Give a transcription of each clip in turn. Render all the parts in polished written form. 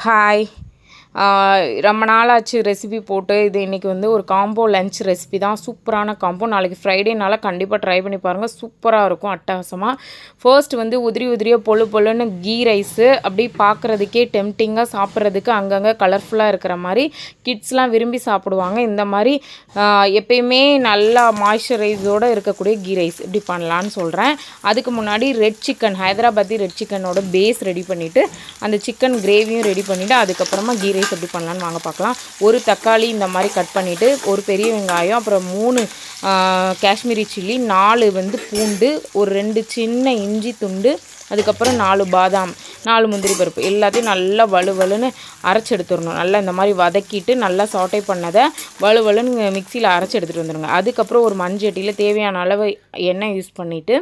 Hi. ரொம்ப நாளாச்சு recipe போட்டு. இது இன்றைக்கி வந்து ஒரு காம்போ லன்ச் ரெசிபி தான். சூப்பரான காம்போ. நாளைக்கு ஃப்ரைடேனால கண்டிப்பாக ட்ரை பண்ணி பாருங்கள். சூப்பராக இருக்கும், அட்டகாசமாக. ஃபர்ஸ்ட் வந்து உதிரி உதிரியாக பொழுன்னு கீ ரைஸு அப்படி பார்க்குறதுக்கே டெம்டிங்காக, சாப்பிட்றதுக்கு அங்கங்கே கலர்ஃபுல்லாக இருக்கிற மாதிரி கிட்ஸ்லாம் விரும்பி சாப்பிடுவாங்க. இந்த மாதிரி எப்பயுமே நல்லா மாய்ஸ்சரைஸோடு இருக்கக்கூடிய கீ ரைஸ் இப்படி பண்ணலான்னு சொல்கிறேன். அதுக்கு முன்னாடி ரெட் சிக்கன், ஹைதராபாத்தி ரெட் சிக்கனோட பேஸ் ரெடி பண்ணிவிட்டு அந்த சிக்கன் கிரேவியும் ரெடி பண்ணிவிட்டு அதுக்கப்புறமா கீ ரைஸ் எப்படி பண்ணலான்னு வாங்க பார்க்கலாம். ஒரு தக்காளி இந்த மாதிரி கட் பண்ணிவிட்டு, ஒரு பெரிய வெங்காயம், அப்புறம் 3 காஷ்மீரி சில்லி, 4 வந்து பூண்டு, ஒரு 2 சின்ன இஞ்சி துண்டு, அதுக்கப்புறம் 4 பாதாம், 4 முந்திரி பருப்பு எல்லாத்தையும் நல்லா வலுவலுன்னு அரைச்சி எடுத்துடணும். நல்லா இந்த மாதிரி வதக்கிட்டு நல்லா சாட்டை பண்ணதை வலுவலுன்னு மிக்சியில் அரைச்சி எடுத்துகிட்டு வந்துடுங்க. அதுக்கப்புறம் ஒரு மண்சட்டியில் தேவையான அளவு எண்ணெய் யூஸ் பண்ணிவிட்டு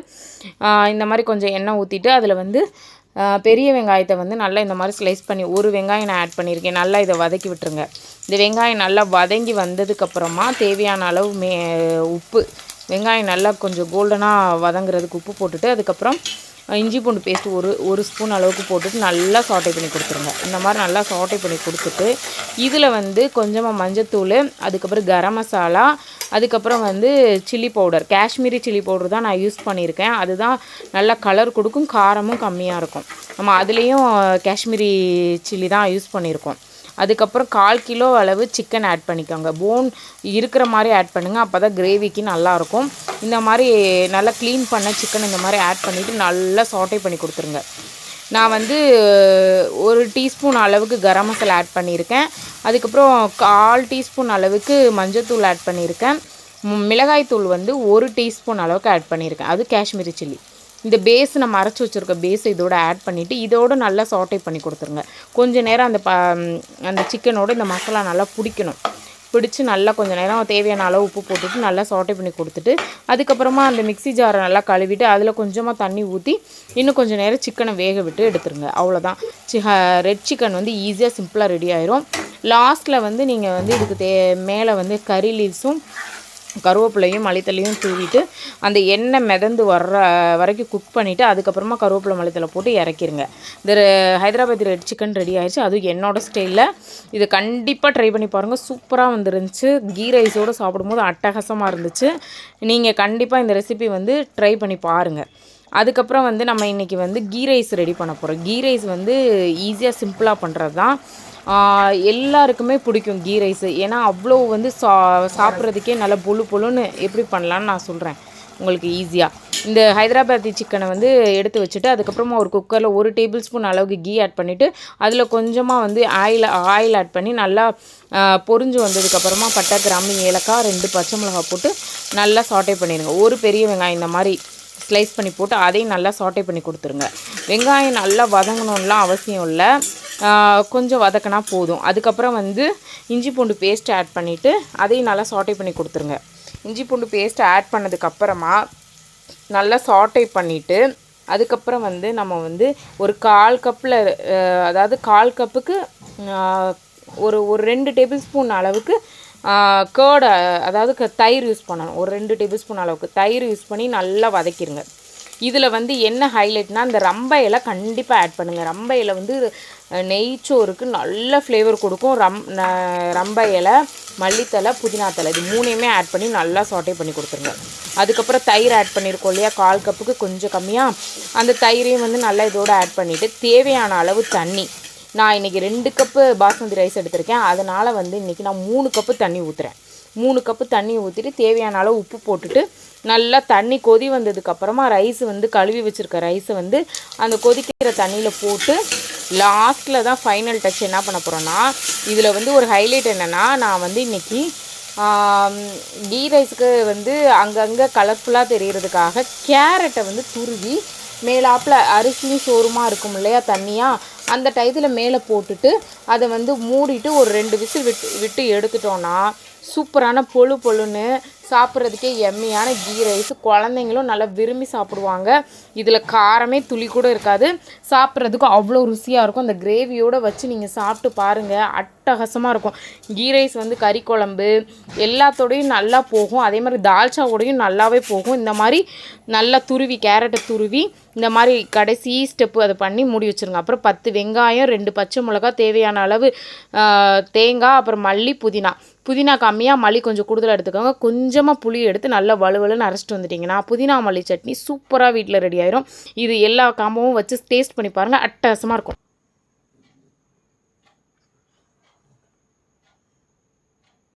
இந்த மாதிரி கொஞ்சம் எண்ணெய் ஊற்றிட்டு அதில் வந்து பெரிய வெங்காயத்தை வந்து நல்லா இந்த மாதிரி ஸ்லைஸ் பண்ணி ஒரு வெங்காயம் நான் ஆட் பண்ணியிருக்கேன். நல்லா இதை வதக்கி விட்டுருங்க. இந்த வெங்காயம் நல்லா வதங்கி வந்ததுக்கப்புறமா தேவையான அளவு உப்பு, வெங்காயம் நல்லா கொஞ்சம் கோல்டனாக வதங்குறதுக்கு உப்பு போட்டுட்டு அதுக்கப்புறம் இஞ்சி பூண்டு பேஸ்ட்டு ஒரு ஸ்பூன் அளவுக்கு போட்டுட்டு நல்லா சாட்டை பண்ணி கொடுத்துருங்க. இந்த மாதிரி நல்லா சாட்டை பண்ணி கொடுத்துட்டு இதில் வந்து கொஞ்சமாக மஞ்சத்தூள், அதுக்கப்புறம் கரம் மசாலா, அதுக்கப்புறம் வந்து chilli powder, Kashmiri chilli powder தான் நான் யூஸ் பண்ணியிருக்கேன். அதுதான் நல்லா கலர் கொடுக்கும், காரமும் கம்மியாக இருக்கும். நம்ம அதுலேயும் காஷ்மீரி சில்லி தான் யூஸ் பண்ணியிருக்கோம். அதுக்கப்புறம் 1/4 கிலோ அளவு சிக்கன் ஆட் பண்ணிக்கோங்க. போன் இருக்கிற மாதிரி ஆட் பண்ணுங்கள், அப்போ தான் கிரேவிக்கு நல்லாயிருக்கும். இந்த மாதிரி நல்லா க்ளீன் பண்ண சிக்கன் இந்த மாதிரி ஆட் பண்ணிவிட்டு நல்லா சாட்டை பண்ணி கொடுத்துருங்க. நான் வந்து 1 டீஸ்பூன் அளவுக்கு கரம் மசாலா ஆட் பண்ணியிருக்கேன். அதுக்கப்புறம் 1/4 டீஸ்பூன் அளவுக்கு மஞ்சத்தூள் ஆட் பண்ணியிருக்கேன். மிளகாய்த்தூள் வந்து 1 டீஸ்பூன் அளவுக்கு ஆட் பண்ணியிருக்கேன். அது காஷ்மீரி சில்லி. இந்த பேஸ் நம்ம அரைச்சி வச்சுருக்க பேஸை இதோட ஆட் பண்ணிவிட்டு இதோடு நல்லா சாட்டை பண்ணி கொடுத்துருங்க. கொஞ்சம் நேரம் அந்த சிக்கனோடு இந்த மசாலா நல்லா பிடிச்சி நல்லா கொஞ்சம் நேரம் தேவையான அளவு உப்பு போட்டுட்டு நல்லா சாட்டை பண்ணி கொடுத்துட்டு அதுக்கப்புறமா அந்த மிக்ஸி ஜாரை நல்லா கழுவிட்டு அதில் கொஞ்சமாக தண்ணி ஊற்றி இன்னும் கொஞ்சம் நேரம் சிக்கனை வேக விட்டு எடுத்துருங்க. அவ்வளோதான். ரெட் சிக்கன் வந்து ஈஸியாக சிம்பிளாக ரெடி ஆயிரும். லாஸ்ட்டில் வந்து நீங்கள் வந்து இதுக்கு மேலே வந்து கறி லீவ்ஸும் கருவேப்பிலையும் மல்லித்தலையும் தூவிட்டு அந்த எண்ணெய் மிதந்து வர்ற வரைக்கும் குக் பண்ணிவிட்டு அதுக்கப்புறமா கருவேப்பிலை மல்லித்தலை போட்டு இறக்கிருங்க. இந்த ஹைதராபாத் ரெட் சிக்கன் ரெடி ஆயிடுச்சு. அதுவும் என்னோடய ஸ்டைலில். இதை கண்டிப்பாக ட்ரை பண்ணி பாருங்கள். சூப்பராக வந்துருந்துச்சு. கீ ரைஸோடு சாப்பிடும்போது அட்டகாசமாக இருந்துச்சு. நீங்கள் கண்டிப்பாக இந்த ரெசிபி வந்து ட்ரை பண்ணி பாருங்கள். அதுக்கப்புறம் வந்து நம்ம இன்றைக்கி வந்து கீ ரைஸ் ரெடி பண்ண போகிறோம். கீ ரைஸ் வந்து ஈஸியாக சிம்பிளாக பண்ணுறது தான். எல்லாருக்குமே பிடிக்கும் கீ ரைஸு. ஏன்னா அவ்வளோ வந்து சாப்பிட்றதுக்கே நல்லா பொழுன்னு எப்படி பண்ணலான்னு நான் சொல்கிறேன் உங்களுக்கு ஈஸியாக. இந்த ஹைதராபாத்தி சிக்கனை வந்து எடுத்து வச்சுட்டு அதுக்கப்புறமா ஒரு குக்கரில் 1 டேபிள் ஸ்பூன் அளவுக்கு கீ ஆட் பண்ணிவிட்டு அதில் கொஞ்சமாக வந்து ஆயில் ஆட் பண்ணி நல்லா பொரிஞ்சு வந்ததுக்கப்புறமா பட்டை, கிராம்பு, ஏலக்காய், 2 பச்சை மிளகாய் போட்டு நல்லா சாட்டை பண்ணிடுங்க. ஒரு பெரிய வெங்காயம் இந்த மாதிரி ஸ்லைஸ் பண்ணி போட்டு அதையும் நல்லா சாட்டை பண்ணி கொடுத்துருங்க. வெங்காயம் நல்லா வதங்கணும்லாம் அவசியம் இல்லை, கொஞ்சம் வதக்கினா போதும். அதுக்கப்புறம் வந்து இஞ்சி பூண்டு பேஸ்ட் ஆட் பண்ணிவிட்டு அதையும் நல்லா சாட்டை பண்ணி கொடுத்துருங்க. இஞ்சி பூண்டு பேஸ்ட் ஆட் பண்ணதுக்கப்புறமா நல்லா சாட்டை பண்ணிவிட்டு அதுக்கப்புறம் வந்து நம்ம வந்து ஒரு 1/4 கப்பில் அதாவது 1/4 கப்புக்கு ஒரு 2 டேபிள் ஸ்பூன் அளவுக்கு கேர்டு அதாவது தயிர் யூஸ் பண்ணணும். ஒரு 2 டேபிள் ஸ்பூன் அளவுக்கு தயிர் யூஸ் பண்ணி நல்லா வதக்கிடுங்க. இதில் வந்து என்ன ஹைலைட்னால் இந்த ரம்ப இலை கண்டிப்பாக ஆட் பண்ணுங்கள். ரம்ப இலை வந்து நெய்ச்சோறுக்கு நல்ல ஃப்ளேவர் கொடுக்கும். ரம்ப இலை, மல்லித்தலை, புதினா தலை இது 3யுமே ஆட் பண்ணி நல்லா சாட்டை பண்ணி கொடுத்துருங்க. அதுக்கப்புறம் தயிர் ஆட் பண்ணியிருக்கோம் இல்லையா, 1/4 கப்புக்கு கொஞ்சம் கம்மியாக அந்த தயிரையும் வந்து நல்லா இதோடு ஆட் பண்ணிவிட்டு தேவையான அளவு தண்ணி. நான் இன்றைக்கி 2 கப்பு பாஸ்மதி ரைஸ் எடுத்திருக்கேன். அதனால் வந்து இன்றைக்கி நான் 3 கப்பு தண்ணி ஊற்றுறேன். 3 கப்பு தண்ணி ஊற்றிட்டு தேவையான அளவு உப்பு போட்டுட்டு நல்லா தண்ணி கொதி வந்ததுக்கப்புறமா ரைஸ் வந்து கழுவி வச்சுருக்க ரைஸை வந்து அந்த கொதிக்கிற தண்ணியில் போட்டு லாஸ்ட்டில் தான் ஃபைனல் டச் என்ன பண்ண போகிறோன்னா, இதில் வந்து ஒரு ஹைலைட் என்னென்னா, நான் வந்து இன்றைக்கி கீ ரைஸுக்கு வந்து அங்கங்கே கலர்ஃபுல்லாக தெரிகிறதுக்காக கேரட்டை வந்து துருவி மேலாப்பில் அரிசியும் சோறுமாக இருக்கும் இல்லையா தண்ணியாக, அந்த டயத்தில் மேலே போட்டுட்டு அதை வந்து மூடிட்டு ஒரு 2 விசில் விட்டு எடுத்துட்டோன்னா சூப்பரான பொழுன்னு சாப்பிட்றதுக்கே எம்மியான கீ ரைஸ். குழந்தைங்களும் நல்லா விரும்பி சாப்பிடுவாங்க. இதில் காரமே துளி கூட இருக்காது. சாப்பிட்றதுக்கும் அவ்வளோ ருசியாக இருக்கும். அந்த கிரேவியோடு வச்சு நீங்கள் சாப்பிட்டு பாருங்கள், அட்டகாசமாக இருக்கும். கீ ரைஸ் வந்து கறி குழம்பு எல்லாத்தோடையும் நல்லா போகும். அதே மாதிரி தால்ச்சாவோடையும் நல்லாவே போகும். இந்த மாதிரி நல்லா துருவி கேரட்டை துருவி இந்த மாதிரி கடைசி ஸ்டெப்பு அதை பண்ணி மூடி வச்சுருங்க. அப்புறம் 10 வெங்காயம், 2 பச்சை மிளகா, தேவையான அளவு தேங்காய், அப்புறம் மல்லி, புதினா கம்மியாக, மல்லி கொஞ்சம் கூடுதலாக எடுத்துக்கோங்க. கொஞ்சமாக புளி எடுத்து நல்லா வலுவலுன்னு அரைச்சிட்டு வந்துட்டிங்கன்னா புதினா மல்லி சட்னி சூப்பராக வீட்டில் ரெடி ஆயிரும். இது எல்லா காம்போவும் வச்சு டேஸ்ட் பண்ணி பாருங்கள், அட்டகாசமாக இருக்கும்.